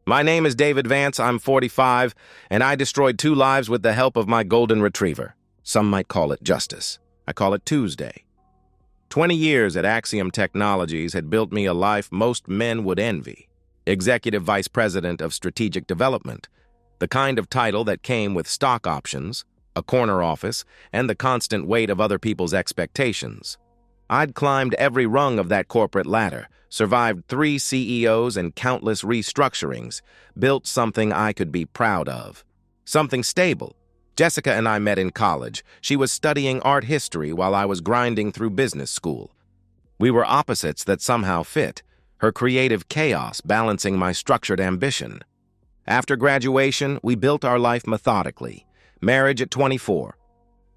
My name is David Vance, I'm 45, and I destroyed 2 lives with the help of my golden retriever. Some might call it justice. I call it Tuesday. 20 years at Axiom Technologies had built me a life most men would envy. Executive Vice President of Strategic Development, the kind of title that came with stock options, a corner office, and the constant weight of other people's expectations. I'd climbed every rung of that corporate ladder, survived 3 CEOs and countless restructurings, built something I could be proud of. Something stable. Jessica and I met in college. She was studying art history while I was grinding through business school. We were opposites that somehow fit, her creative chaos balancing my structured ambition. After graduation, we built our life methodically. Marriage at 24.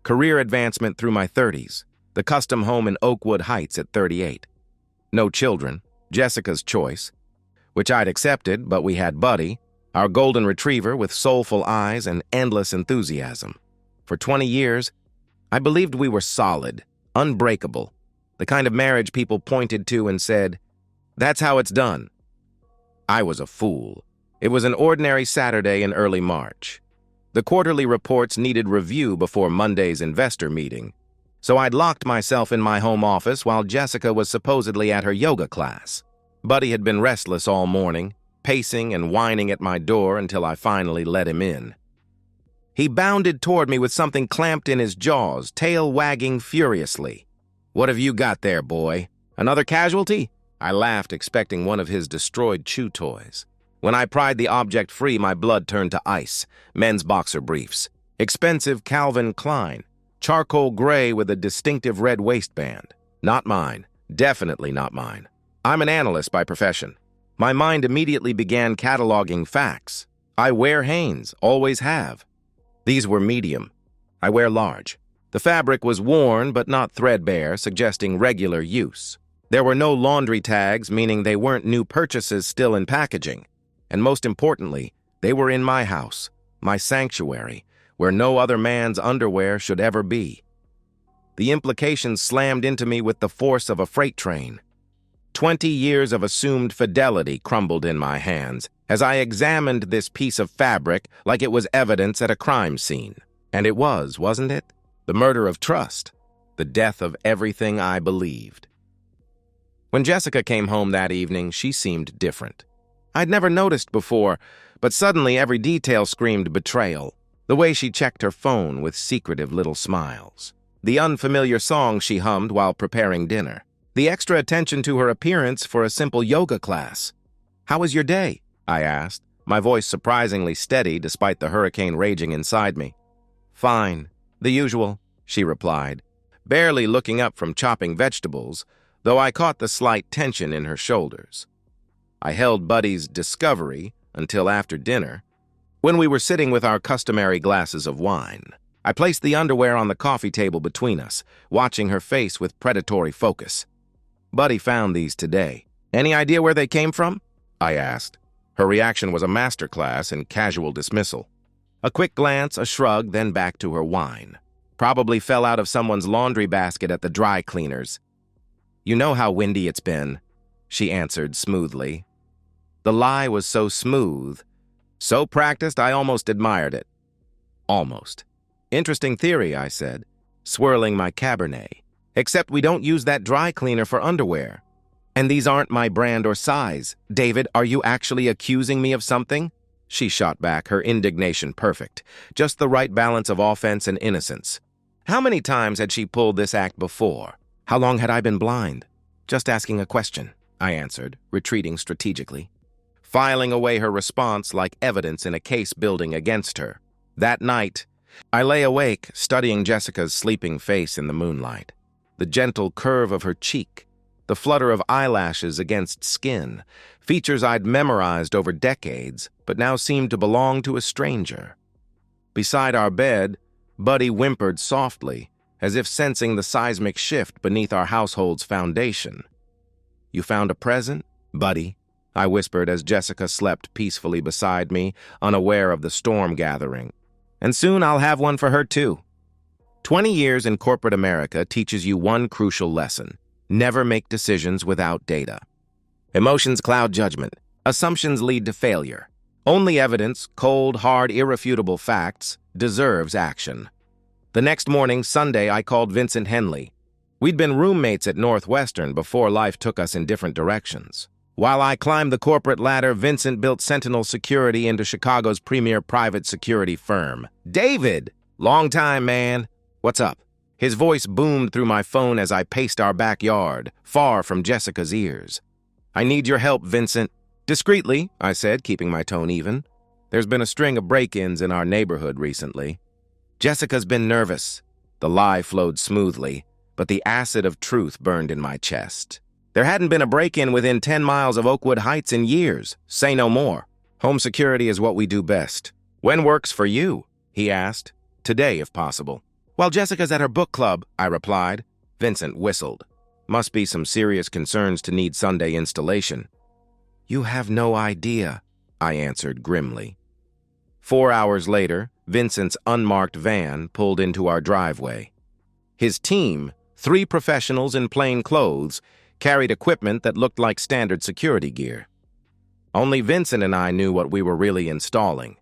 Career advancement through my 30s. The custom home in Oakwood Heights at 38. No children, Jessica's choice, which I'd accepted, but we had Buddy, our golden retriever with soulful eyes and endless enthusiasm. For 20 years, I believed we were solid, unbreakable, the kind of marriage people pointed to and said, "That's how it's done." I was a fool. It was an ordinary Saturday in early March. The quarterly reports needed review before Monday's investor meeting, so I'd locked myself in my home office while Jessica was supposedly at her yoga class. Buddy had been restless all morning, pacing and whining at my door until I finally let him in. He bounded toward me with something clamped in his jaws, tail wagging furiously. "What have you got there, boy? Another casualty?" I laughed, expecting one of his destroyed chew toys. When I pried the object free, my blood turned to ice. Men's boxer briefs. Expensive Calvin Klein. Charcoal gray with a distinctive red waistband. Not mine. Definitely not mine. I'm an analyst by profession. My mind immediately began cataloging facts. I wear Hanes, always have. These were medium. I wear large. The fabric was worn but not threadbare, suggesting regular use. There were no laundry tags, meaning they weren't new purchases still in packaging. And most importantly, they were in my house, my sanctuary, where no other man's underwear should ever be. The implications slammed into me with the force of a freight train. 20 years of assumed fidelity crumbled in my hands as I examined this piece of fabric like it was evidence at a crime scene. And it was, wasn't it? The murder of trust, the death of everything I believed. When Jessica came home that evening, she seemed different. I'd never noticed before, but suddenly every detail screamed betrayal. The way she checked her phone with secretive little smiles. The unfamiliar song she hummed while preparing dinner. The extra attention to her appearance for a simple yoga class. "How was your day?" I asked, my voice surprisingly steady despite the hurricane raging inside me. "Fine. The usual," she replied, barely looking up from chopping vegetables, though I caught the slight tension in her shoulders. I held Buddy's discovery until after dinner, when we were sitting with our customary glasses of wine. I placed the underwear on the coffee table between us, watching her face with predatory focus. "Buddy found these today. Any idea where they came from?" I asked. Her reaction was a masterclass in casual dismissal. A quick glance, a shrug, then back to her wine. "Probably fell out of someone's laundry basket at the dry cleaners." "You know how windy it's been," she answered smoothly. The lie was so smooth, so practiced, I almost admired it. Almost. "Interesting theory," I said, swirling my Cabernet. "Except we don't use that dry cleaner for underwear. And these aren't my brand or size. David, are you actually accusing me of something?" She shot back, her indignation perfect. Just the right balance of offense and innocence. How many times had she pulled this act before? How long had I been blind? "Just asking a question," I answered, retreating strategically, filing away her response like evidence in a case building against her. That night, I lay awake, studying Jessica's sleeping face in the moonlight. The gentle curve of her cheek, the flutter of eyelashes against skin, features I'd memorized over decades, but now seemed to belong to a stranger. Beside our bed, Buddy whimpered softly, as if sensing the seismic shift beneath our household's foundation. "You found a present, Buddy?" I whispered as Jessica slept peacefully beside me, unaware of the storm gathering. "And soon I'll have one for her too." 20 years in corporate America teaches you one crucial lesson. Never make decisions without data. Emotions cloud judgment. Assumptions lead to failure. Only evidence, cold, hard, irrefutable facts, deserves action. The next morning, Sunday, I called Vincent Henley. We'd been roommates at Northwestern before life took us in different directions. While I climbed the corporate ladder, Vincent built Sentinel Security into Chicago's premier private security firm. "David! Long time, man. What's up?" His voice boomed through my phone as I paced our backyard, far from Jessica's ears. "I need your help, Vincent." "Discreetly," I said, keeping my tone even. "There's been a string of break-ins in our neighborhood recently." "Jessica's been nervous." The lie flowed smoothly, but the acid of truth burned in my chest. "There hadn't been a break-in within 10 miles of Oakwood Heights in years. Say no more. Home security is what we do best." "When works for you?" he asked. "Today, if possible." "While Jessica's at her book club," I replied. Vincent whistled. "Must be some serious concerns to need Sunday installation." "You have no idea," I answered grimly. 4 hours later, Vincent's unmarked van pulled into our driveway. His team, 3 professionals in plain clothes, carried equipment that looked like standard security gear. Only Vincent and I knew what we were really installing.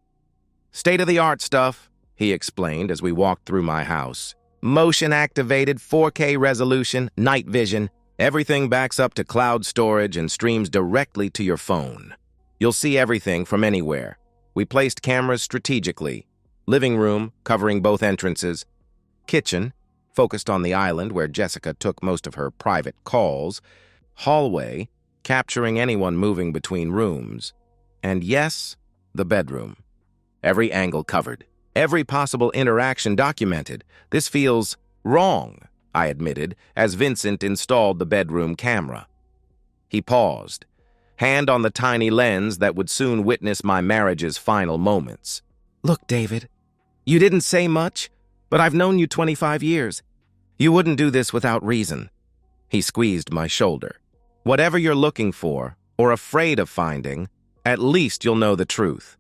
"State-of-the-art stuff," he explained as we walked through my house. "Motion-activated 4K resolution, night vision. Everything backs up to cloud storage and streams directly to your phone. You'll see everything from anywhere. We placed cameras strategically. Living room, covering both entrances. Kitchen, focused on the island where Jessica took most of her private calls. Hallway, capturing anyone moving between rooms. And yes, the bedroom. Every angle covered. Every possible interaction documented. This feels wrong, I admitted, as Vincent installed the bedroom camera. He paused, hand on the tiny lens that would soon witness my marriage's final moments. "Look, David, you didn't say much, but I've known you 25 years. You wouldn't do this without reason." He squeezed my shoulder. "Whatever you're looking for, or afraid of finding, at least you'll know the truth."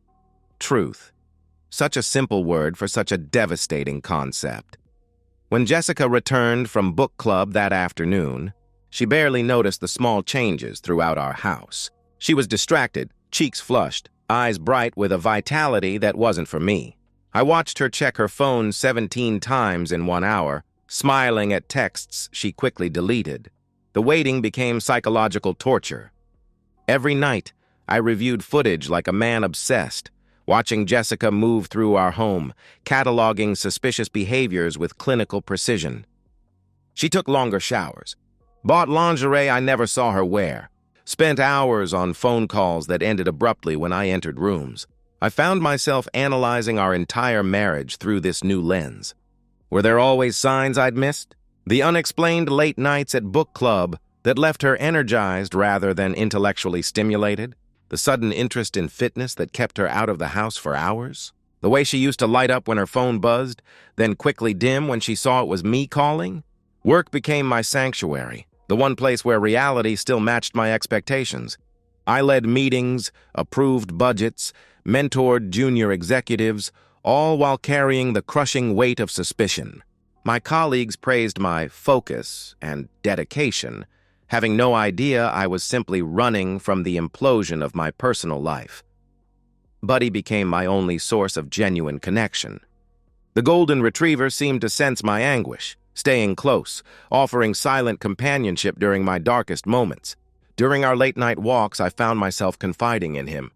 Truth. Such a simple word for such a devastating concept. When Jessica returned from book club that afternoon, she barely noticed the small changes throughout our house. She was distracted, cheeks flushed, eyes bright with a vitality that wasn't for me. I watched her check her phone 17 times in 1 hour, smiling at texts she quickly deleted. The waiting became psychological torture. Every night, I reviewed footage like a man obsessed, watching Jessica move through our home, cataloging suspicious behaviors with clinical precision. She took longer showers, bought lingerie I never saw her wear, spent hours on phone calls that ended abruptly when I entered rooms. I found myself analyzing our entire marriage through this new lens. Were there always signs I'd missed? The unexplained late nights at book club that left her energized rather than intellectually stimulated? The sudden interest in fitness that kept her out of the house for hours? The way she used to light up when her phone buzzed, then quickly dim when she saw it was me calling? Work became my sanctuary, the one place where reality still matched my expectations. I led meetings, approved budgets, mentored junior executives, all while carrying the crushing weight of suspicion. My colleagues praised my focus and dedication, having no idea I was simply running from the implosion of my personal life. Buddy became my only source of genuine connection. The golden retriever seemed to sense my anguish, staying close, offering silent companionship during my darkest moments. During our late-night walks, I found myself confiding in him.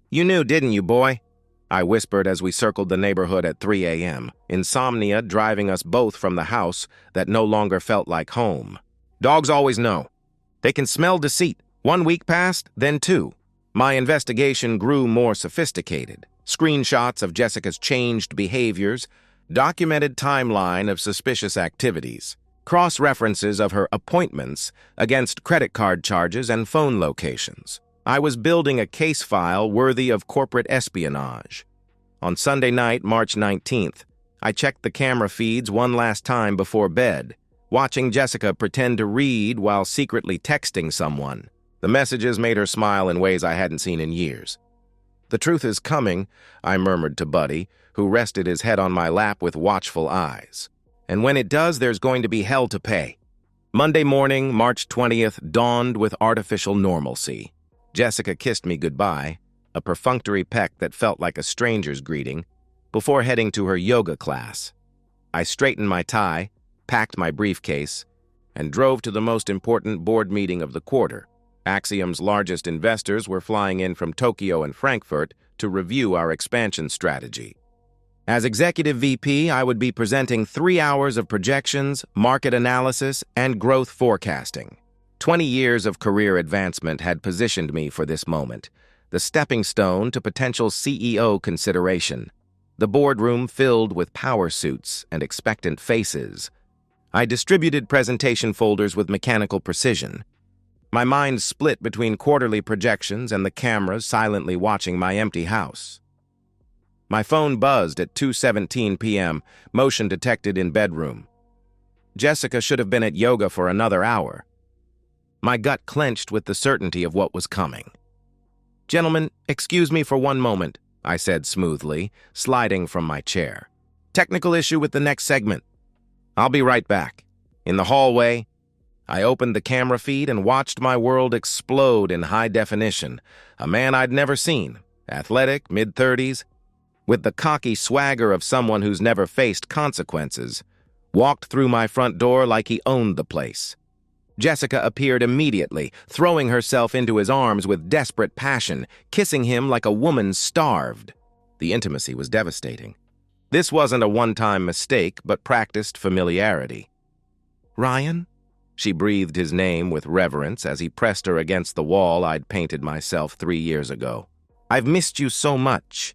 "You knew, didn't you, boy?" I whispered as we circled the neighborhood at 3 a.m., insomnia driving us both from the house that no longer felt like home. "Dogs always know. They can smell deceit. 1 week passed, then 2. My investigation grew more sophisticated. Screenshots of Jessica's changed behaviors, documented timeline of suspicious activities, cross-references of her appointments against credit card charges and phone locations. I was building a case file worthy of corporate espionage. On Sunday night, March 19th, I checked the camera feeds one last time before bed, watching Jessica pretend to read while secretly texting someone. The messages made her smile in ways I hadn't seen in years. "The truth is coming," I murmured to Buddy, who rested his head on my lap with watchful eyes. "And when it does, there's going to be hell to pay." Monday morning, March 20th, dawned with artificial normalcy. Jessica kissed me goodbye, a perfunctory peck that felt like a stranger's greeting, before heading to her yoga class. I straightened my tie, packed my briefcase, and drove to the most important board meeting of the quarter. Axiom's largest investors were flying in from Tokyo and Frankfurt to review our expansion strategy. As Executive VP, I would be presenting 3 hours of projections, market analysis, and growth forecasting. 20 years of career advancement had positioned me for this moment, the stepping stone to potential CEO consideration. The boardroom filled with power suits and expectant faces. I distributed presentation folders with mechanical precision. My mind split between quarterly projections and the cameras silently watching my empty house. My phone buzzed at 2:17 p.m., motion detected in bedroom. Jessica should have been at yoga for another hour. My gut clenched with the certainty of what was coming. "Gentlemen, excuse me for one moment," I said smoothly, sliding from my chair. "Technical issue with the next segment. I'll be right back." In the hallway, I opened the camera feed and watched my world explode in high definition. A man I'd never seen, athletic, mid-30s, with the cocky swagger of someone who's never faced consequences, walked through my front door like he owned the place. Jessica appeared immediately, throwing herself into his arms with desperate passion, kissing him like a woman starved. The intimacy was devastating. This wasn't a one-time mistake, but practiced familiarity. "Ryan?" She breathed his name with reverence as he pressed her against the wall I'd painted myself 3 years ago. "I've missed you so much."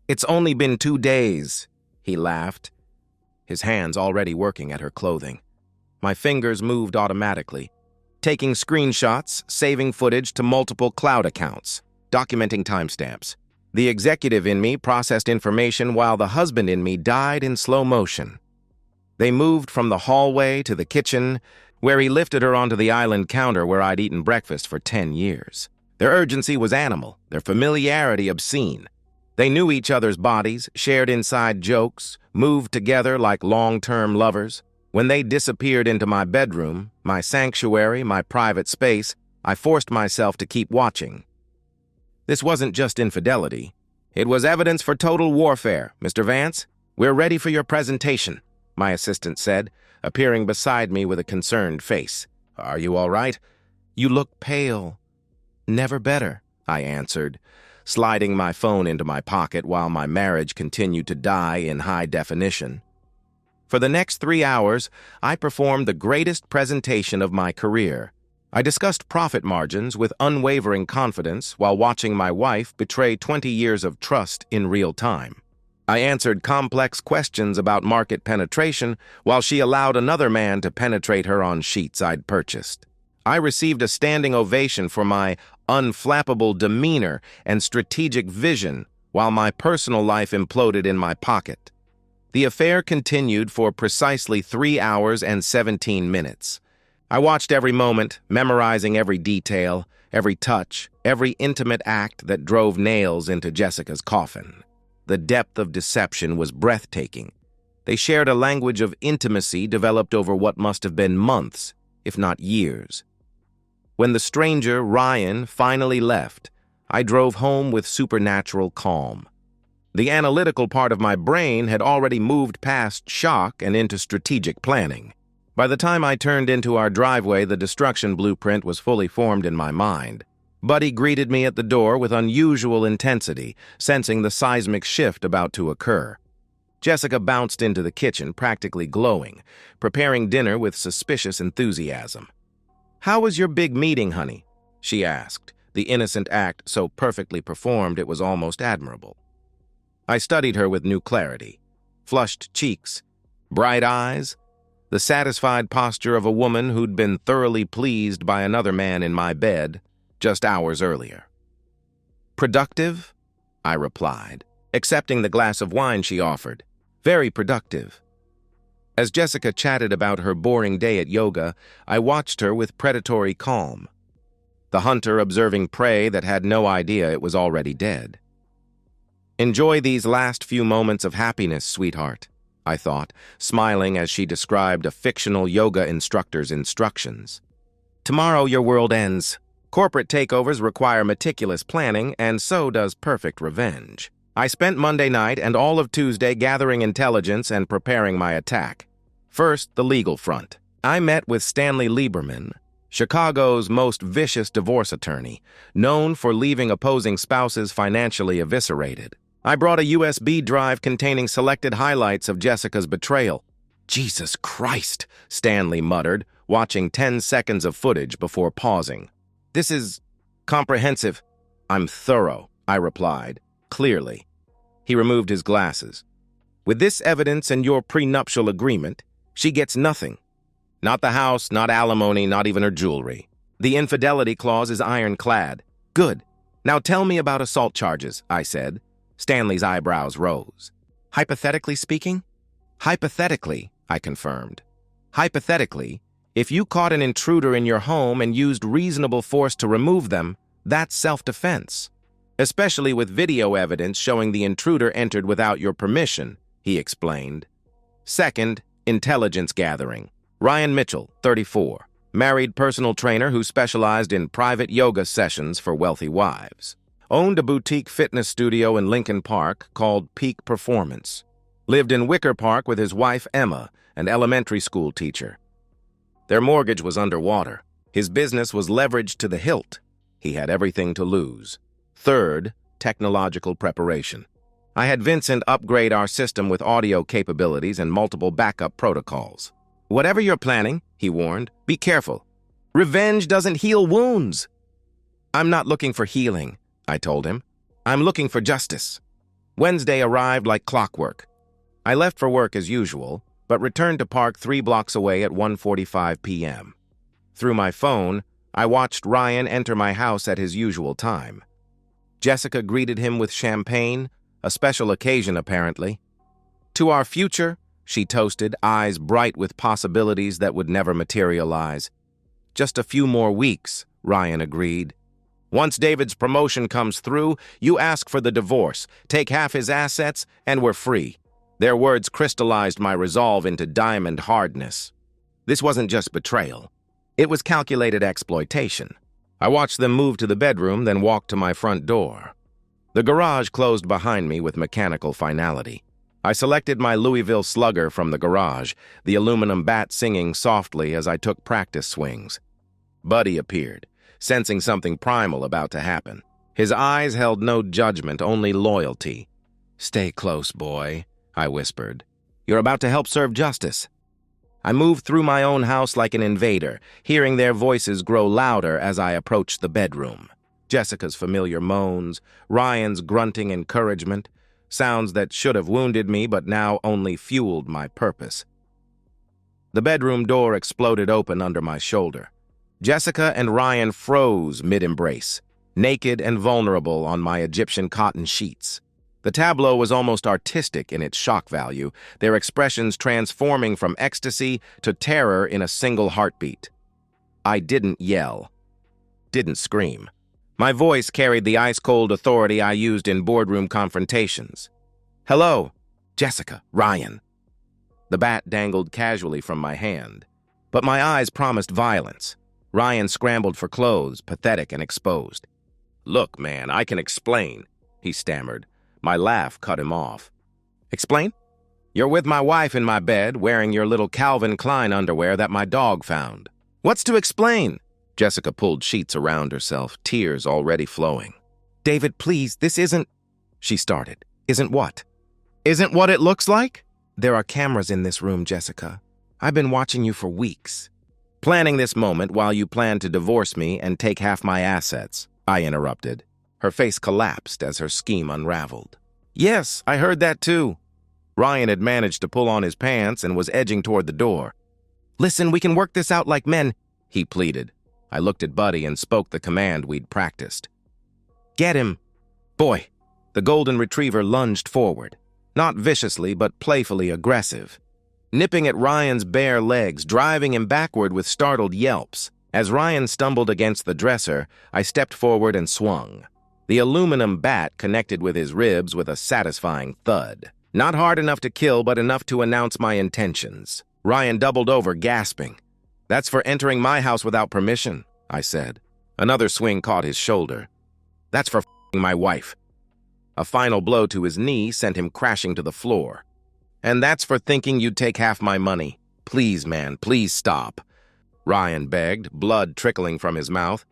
"It's only been 2 days," he laughed, his hands already working at her clothing. My fingers moved automatically, taking screenshots, saving footage to multiple cloud accounts, documenting timestamps. The executive in me processed information while the husband in me died in slow motion. They moved from the hallway to the kitchen, where he lifted her onto the island counter where I'd eaten breakfast for 10 years. Their urgency was animal, their familiarity obscene. They knew each other's bodies, shared inside jokes, moved together like long-term lovers. When they disappeared into my bedroom, my sanctuary, my private space, I forced myself to keep watching. This wasn't just infidelity. It was evidence for total warfare. "Mr. Vance, we're ready for your presentation," my assistant said, appearing beside me with a concerned face. "Are you all right?" "You look pale." "Never better," I answered, sliding my phone into my pocket while my marriage continued to die in high definition. For the next 3 hours, I performed the greatest presentation of my career. I discussed profit margins with unwavering confidence while watching my wife betray 20 years of trust in real time. I answered complex questions about market penetration while she allowed another man to penetrate her on sheets I'd purchased. I received a standing ovation for my unflappable demeanor and strategic vision while my personal life imploded in my pocket. The affair continued for precisely 3 hours and 17 minutes. I watched every moment, memorizing every detail, every touch, every intimate act that drove nails into Jessica's coffin. The depth of deception was breathtaking. They shared a language of intimacy developed over what must have been months, if not years. When the stranger, Ryan, finally left, I drove home with supernatural calm. The analytical part of my brain had already moved past shock and into strategic planning. By the time I turned into our driveway, the destruction blueprint was fully formed in my mind. Buddy greeted me at the door with unusual intensity, sensing the seismic shift about to occur. Jessica bounced into the kitchen, practically glowing, preparing dinner with suspicious enthusiasm. "How was your big meeting, honey?" she asked, the innocent act so perfectly performed it was almost admirable. I studied her with new clarity. Flushed cheeks, bright eyes, the satisfied posture of a woman who'd been thoroughly pleased by another man in my bed just hours earlier. "Productive?" I replied, accepting the glass of wine she offered. "Very productive." As Jessica chatted about her boring day at yoga, I watched her with predatory calm. The hunter observing prey that had no idea it was already dead. "Enjoy these last few moments of happiness, sweetheart," I thought, smiling as she described a fictional yoga instructor's instructions. "Tomorrow your world ends. Corporate takeovers require meticulous planning, and so does perfect revenge. I spent Monday night and all of Tuesday gathering intelligence and preparing my attack. First, the legal front. I met with Stanley Lieberman, Chicago's most vicious divorce attorney, known for leaving opposing spouses financially eviscerated. I brought a USB drive containing selected highlights of Jessica's betrayal. "Jesus Christ," Stanley muttered, watching 10 seconds of footage before pausing. "This is comprehensive." "I'm thorough," I replied, clearly. He removed his glasses. "With this evidence and your prenuptial agreement, she gets nothing. Not the house, not alimony, not even her jewelry. The infidelity clause is ironclad." "Good. Now tell me about assault charges," I said. Stanley's eyebrows rose. "Hypothetically speaking?" "Hypothetically," I confirmed. "Hypothetically, if you caught an intruder in your home and used reasonable force to remove them, that's self-defense. Especially with video evidence showing the intruder entered without your permission," he explained. Second, intelligence gathering. Ryan Mitchell, 34, married personal trainer who specialized in private yoga sessions for wealthy wives. Owned a boutique fitness studio in Lincoln Park called Peak Performance. Lived in Wicker Park with his wife Emma, an elementary school teacher. Their mortgage was underwater. His business was leveraged to the hilt. He had everything to lose. Third, technological preparation. I had Vincent upgrade our system with audio capabilities and multiple backup protocols. "Whatever you're planning," he warned, "be careful. Revenge doesn't heal wounds." "I'm not looking for healing," I told him. "I'm looking for justice." Wednesday arrived like clockwork. I left for work as usual, but returned to park 3 blocks away at 1:45 p.m. Through my phone, I watched Ryan enter my house at his usual time. Jessica greeted him with champagne, a special occasion apparently. "To our future," she toasted, eyes bright with possibilities that would never materialize. "Just a few more weeks," Ryan agreed. "Once David's promotion comes through, you ask for the divorce, take half his assets, and we're free." Their words crystallized my resolve into diamond hardness. This wasn't just betrayal. It was calculated exploitation. I watched them move to the bedroom, then walked to my front door. The garage closed behind me with mechanical finality. I selected my Louisville Slugger from the garage, the aluminum bat singing softly as I took practice swings. Buddy appeared, sensing something primal about to happen. His eyes held no judgment, only loyalty. "Stay close, boy," I whispered. "You're about to help serve justice." I moved through my own house like an invader, hearing their voices grow louder as I approached the bedroom. Jessica's familiar moans, Ryan's grunting encouragement, sounds that should have wounded me but now only fueled my purpose. The bedroom door exploded open under my shoulder. Jessica and Ryan froze mid-embrace, naked and vulnerable on my Egyptian cotton sheets. The tableau was almost artistic in its shock value, their expressions transforming from ecstasy to terror in a single heartbeat. I didn't yell, didn't scream. My voice carried the ice-cold authority I used in boardroom confrontations. "Hello, Jessica, Ryan." The bat dangled casually from my hand, but my eyes promised violence. Ryan scrambled for clothes, pathetic and exposed. "Look, man, I can explain," he stammered. My laugh cut him off. "Explain? You're with my wife in my bed, wearing your little Calvin Klein underwear that my dog found. What's to explain?" Jessica pulled sheets around herself, tears already flowing. "David, please, this isn't—" she started. "Isn't what? Isn't what it looks like?" "There are cameras in this room, Jessica. I've been watching you for weeks." "Planning this moment while you plan to divorce me and take half my assets," I interrupted. Her face collapsed as her scheme unraveled. "Yes, I heard that too." Ryan had managed to pull on his pants and was edging toward the door. "Listen, we can work this out like men," he pleaded. I looked at Buddy and spoke the command we'd practiced. "Get him." "Boy." The golden retriever lunged forward, not viciously but playfully aggressive, nipping at Ryan's bare legs, driving him backward with startled yelps. As Ryan stumbled against the dresser, I stepped forward and swung. The aluminum bat connected with his ribs with a satisfying thud. Not hard enough to kill, but enough to announce my intentions. Ryan doubled over, gasping. "That's for entering my house without permission," I said. Another swing caught his shoulder. "That's for f***ing my wife." A final blow to his knee sent him crashing to the floor. "And that's for thinking you'd take half my money. Please, man, please stop," Ryan begged, blood trickling from his mouth.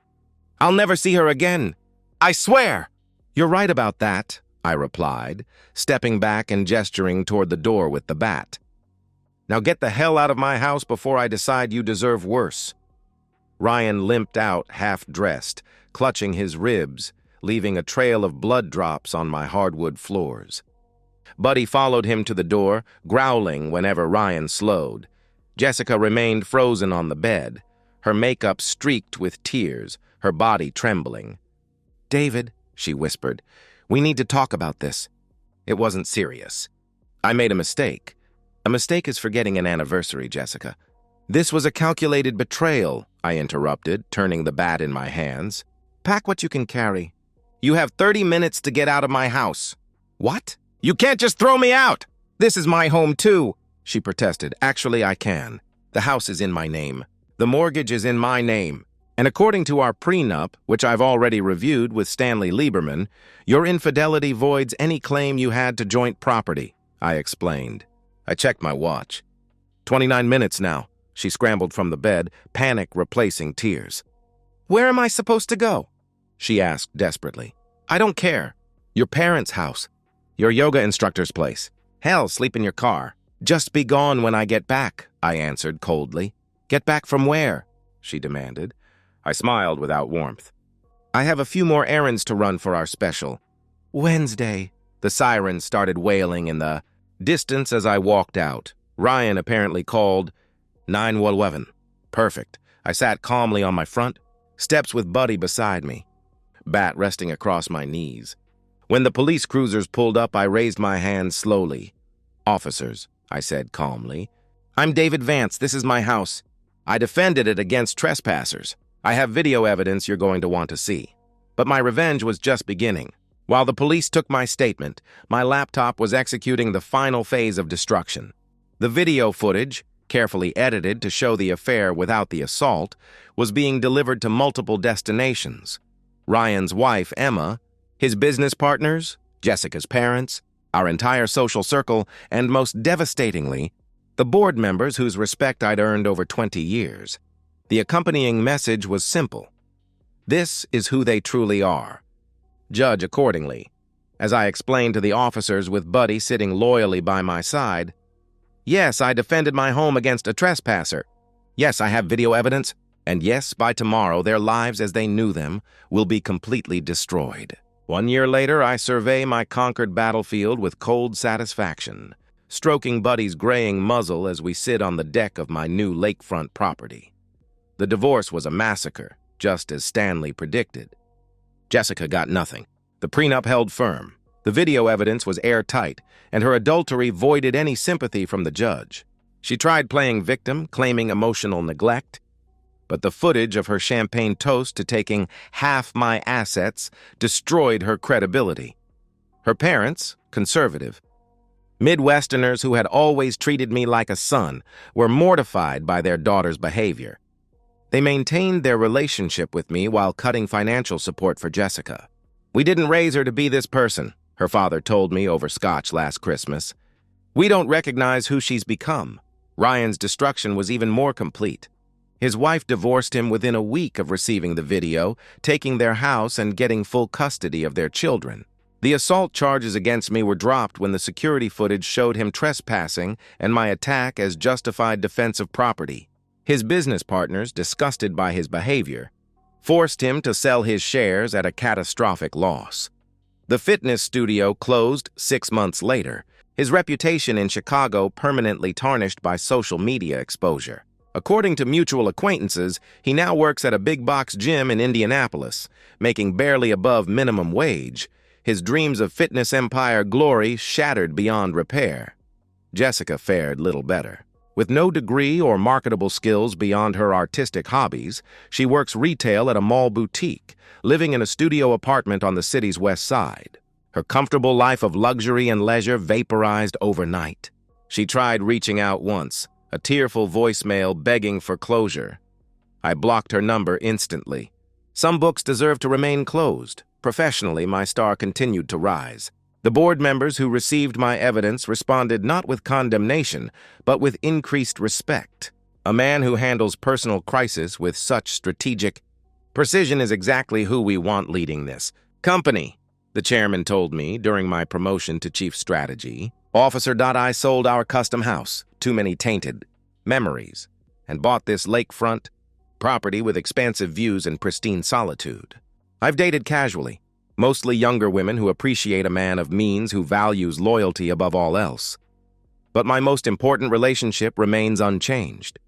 "I'll never see her again. I swear." "You're right about that," I replied, stepping back and gesturing toward the door with the bat. "Now get the hell out of my house before I decide you deserve worse." Ryan limped out, half-dressed, clutching his ribs, leaving a trail of blood drops on my hardwood floors. Buddy followed him to the door, growling whenever Ryan slowed. Jessica remained frozen on the bed, her makeup streaked with tears, her body trembling. "David," she whispered, "we need to talk about this." It wasn't serious. "I made a mistake." "A mistake is forgetting an anniversary, Jessica." "This was a calculated betrayal," I interrupted, turning the bat in my hands. "Pack what you can carry." "You have 30 minutes to get out of my house." "What? You can't just throw me out!" "This is my home, too," she protested. "Actually, I can. The house is in my name. The mortgage is in my name. And according to our prenup, which I've already reviewed with Stanley Lieberman, your infidelity voids any claim you had to joint property," I explained. I checked my watch. 29 minutes now. She scrambled from the bed, panic replacing tears. "Where am I supposed to go?" she asked desperately. "I don't care. Your parents' house. Your yoga instructor's place. Hell, sleep in your car. Just be gone when I get back," I answered coldly. "Get back from where?" she demanded. I smiled without warmth. "I have a few more errands to run for our special." "Wednesday." The siren started wailing in the distance as I walked out. Ryan apparently called 911. Perfect. I sat calmly on my front steps with Buddy beside me, bat resting across my knees. When the police cruisers pulled up, I raised my hand slowly. "Officers," I said calmly. "I'm David Vance. This is my house. I defended it against trespassers. I have video evidence you're going to want to see. But my revenge was just beginning. While the police took my statement, my laptop was executing the final phase of destruction. The video footage, carefully edited to show the affair without the assault, was being delivered to multiple destinations. Ryan's wife, Emma, his business partners, Jessica's parents, our entire social circle, and most devastatingly, the board members whose respect I'd earned over 20 years. The accompanying message was simple. This is who they truly are. Judge accordingly. As I explained to the officers with Buddy sitting loyally by my side, yes, I defended my home against a trespasser. Yes, I have video evidence. And yes, by tomorrow, their lives as they knew them will be completely destroyed. 1 year later, I survey my conquered battlefield with cold satisfaction, stroking Buddy's graying muzzle as we sit on the deck of my new lakefront property. The divorce was a massacre, just as Stanley predicted. Jessica got nothing. The prenup held firm. The video evidence was airtight, and her adultery voided any sympathy from the judge. She tried playing victim, claiming emotional neglect, but the footage of her champagne toast to taking half my assets destroyed her credibility. Her parents, conservative, Midwesterners who had always treated me like a son, were mortified by their daughter's behavior. They maintained their relationship with me while cutting financial support for Jessica. "We didn't raise her to be this person," her father told me over scotch last Christmas. "We don't recognize who she's become." Ryan's destruction was even more complete. His wife divorced him within a week of receiving the video, taking their house and getting full custody of their children. The assault charges against me were dropped when the security footage showed him trespassing and my attack as justified defense of property. His business partners, disgusted by his behavior, forced him to sell his shares at a catastrophic loss. The fitness studio closed 6 months later, his reputation in Chicago permanently tarnished by social media exposure. According to mutual acquaintances, he now works at a big-box gym in Indianapolis, making barely above minimum wage, his dreams of fitness empire glory shattered beyond repair. Jessica fared little better. With no degree or marketable skills beyond her artistic hobbies, she works retail at a mall boutique, living in a studio apartment on the city's west side. Her comfortable life of luxury and leisure vaporized overnight. She tried reaching out once, a tearful voicemail begging for closure. I blocked her number instantly. Some books deserve to remain closed. Professionally, my star continued to rise. The board members who received my evidence responded not with condemnation, but with increased respect. A man who handles personal crisis with such strategic precision is exactly who we want leading this company, the chairman told me during my promotion to chief strategy. Officer. I sold our custom house, too many tainted memories, and bought this lakefront property with expansive views and pristine solitude. I've dated casually, mostly younger women who appreciate a man of means who values loyalty above all else. But my most important relationship remains unchanged.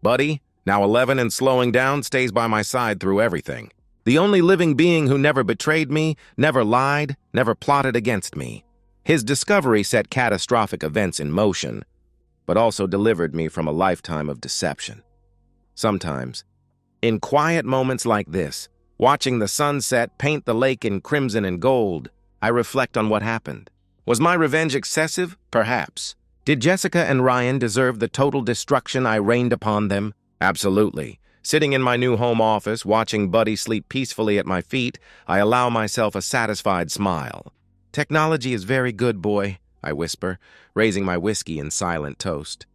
Buddy, now 11 and slowing down, stays by my side through everything. The only living being who never betrayed me, never lied, never plotted against me. His discovery set catastrophic events in motion, but also delivered me from a lifetime of deception. Sometimes, in quiet moments like this, watching the sunset paint the lake in crimson and gold, I reflect on what happened. Was my revenge excessive? Perhaps. Did Jessica and Ryan deserve the total destruction I rained upon them? Absolutely. Sitting in my new home office, watching Buddy sleep peacefully at my feet, I allow myself a satisfied smile. Technology is very good, boy, I whisper, raising my whiskey in silent toast.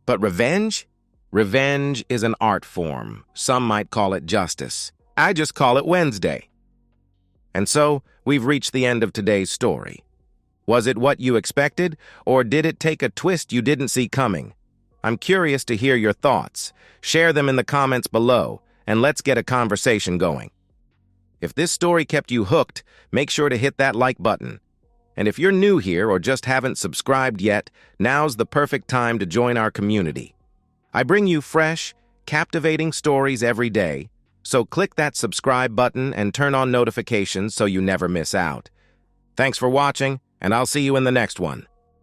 But revenge? Revenge is an art form. Some might call it justice. I just call it Wednesday. And so, we've reached the end of today's story. Was it what you expected, or did it take a twist you didn't see coming? I'm curious to hear your thoughts. Share them in the comments below, and let's get a conversation going. If this story kept you hooked, make sure to hit that like button. And if you're new here or just haven't subscribed yet, now's the perfect time to join our community. I bring you fresh, captivating stories every day, so click that subscribe button and turn on notifications so you never miss out. Thanks for watching, and I'll see you in the next one.